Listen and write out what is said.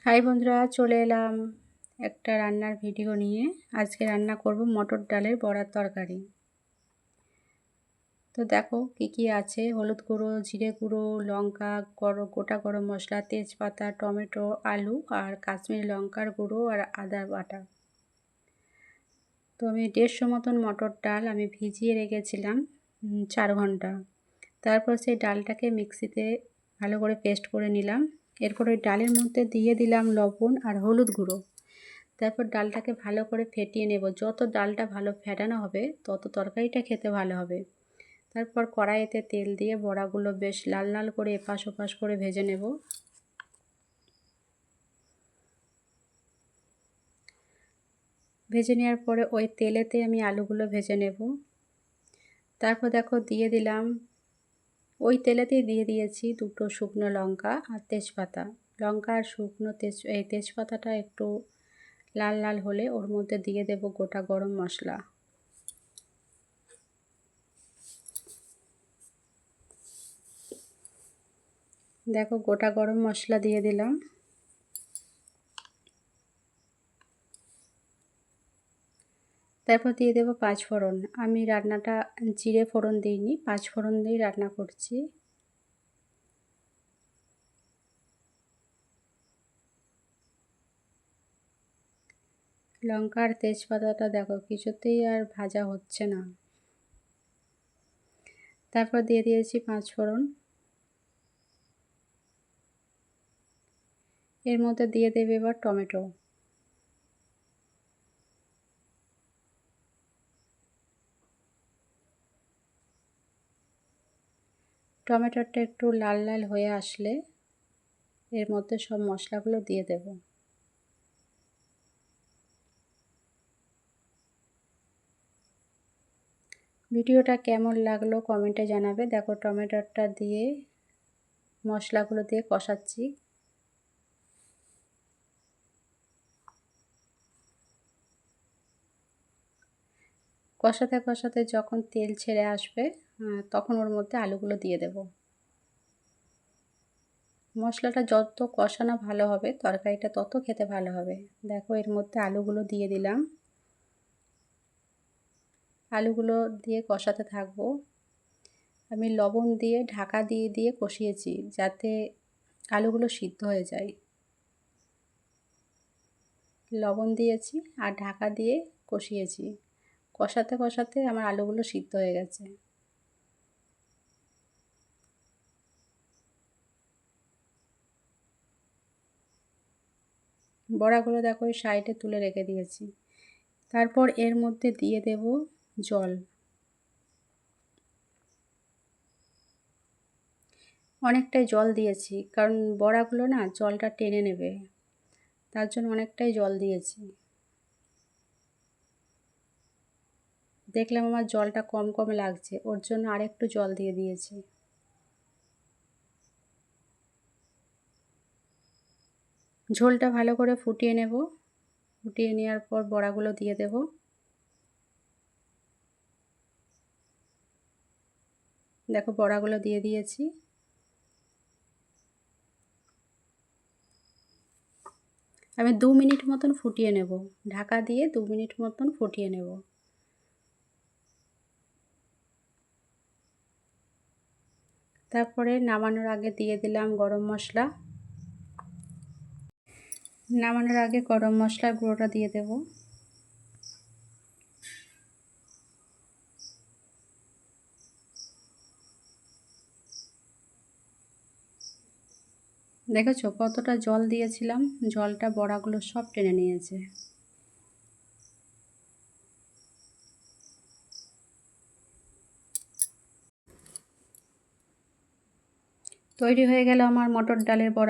High বন্ধুরা, চলে এলাম একটা রান্নার ভিডিও নিয়ে। আজকে রান্না করব মটর ডালের বড়ার তরকারি। তো দেখো কি কি আছে: হলুদ গুঁড়ো, জিরে গুঁড়ো, লঙ্কা, গোটা গরম মশলা, তেজপাতা, টমেটো, আলু আর কাশ্মীরি লঙ্কার গুঁড়ো আর আদা বাটা। তো আমি 150 মতন মটর ডাল আমি ভিজিয়ে রেখেছিলাম 4 ঘন্টা। তারপর সেই ডালটাকে মিক্সিতে ভালো করে পেস্ট করে নিলাম। এরপর ওই ডালের মধ্যে দিয়ে দিলাম লবণ আর হলুদ গুঁড়ো। তারপর ডালটাকে ভালো করে ফেটিয়ে নেব। যত ডালটা ভালো ফেটানো হবে তত তরকারিটা খেতে ভালো হবে। তারপর কড়াইতে তেল দিয়ে বড়াগুলো বেশ লাল লাল করে এপাশ ওপাশ করে ভেজে নেব। ভেজে নেওয়ার পরে ওই তেলেতে আমি আলুগুলো ভেজে নেব। তারপর দেখো দিয়ে দিলাম, ওই তেলেতেই দিয়ে দিয়েছি 2টো শুকনো লঙ্কা আর তেজপাতা। লঙ্কা আর এই তেজপাতাটা একটু লাল লাল হলে ওর মধ্যে দিয়ে দেব গোটা গরম মশলা। দেখো গোটা গরম মশলা দিয়ে দিলাম। তারপর দিয়ে দেব 5 ফোড়ন। আমি রান্নাটা জিরে ফোড়ন দিইনি, 5 ফোড়ন দিয়ে রান্না করছি। লঙ্কা আর তেজপাতাটা দেখো কিছুতেই আর ভাজা হচ্ছে না। তারপর দিয়ে দিয়েছি 5 ফোড়ন। এর মধ্যে দিয়ে দেবে এবার টমেটো। টমেটোটা একটু লাল লাল হয়ে আসলে এর মধ্যে সব মশলাগুলো দিয়ে দেব। ভিডিওটা কেমন লাগলো কমেন্টে জানাবে। দেখো টমেটোটা দিয়ে মশলাগুলো দিয়ে কষাচ্ছি। কষাতে কষাতে যখন তেল ছেড়ে আসবে তখন ওর মধ্যে আলুগুলো দিয়ে দেব। মশলাটা যত কষানো ভালো হবে তরকারিটা তত খেতে ভালো হবে। দেখো এর মধ্যে আলুগুলো দিয়ে দিলাম। আলুগুলো দিয়ে কষাতে থাকবো। আমি লবণ দিয়ে ঢাকা দিয়ে দিয়ে কষিয়েছি যাতে আলুগুলো সিদ্ধ হয়ে যায়। লবণ দিয়েছি আর ঢাকা দিয়ে কষিয়েছি। কষাতে কষাতে আমার আলুগুলো সিদ্ধ হয়ে গেছে। বড়াগুলো দেখো ওই সাইডে তুলে রেখে দিয়েছি। তারপর এর মধ্যে দিয়ে দেব জল। অনেকটাই জল দিয়েছি কারণ বড়াগুলো না জলটা টেনে নেবে, তার জন্য অনেকটাই জল দিয়েছি। দেখলাম আমার জলটা কম কম লাগছে, ওর জন্য আরেকটু জল দিয়ে দিয়েছি। ঝোলটা ভালো করে ফুটিয়ে নেব। ফুটিয়ে নেওয়ার পর বড়াগুলো দিয়ে দেব। দেখো বড়াগুলো দিয়ে দিয়েছি। আমি 2 মিনিট মতন ফুটিয়ে নেব। ঢাকা দিয়ে 2 মিনিট মতন ফুটিয়ে নেব। তারপরে নামানোর আগে দিয়ে দিলাম গরম মশলা। নামানোর আগে গরম মশলার গুঁড়োটা দিয়ে দেব। দেখেছো কতটা জল দিয়েছিলাম, জলটা বড়াগুলো সব টেনে নিয়েছে। তৈরি হয়ে গেল আমার মটর ডালের বড়া।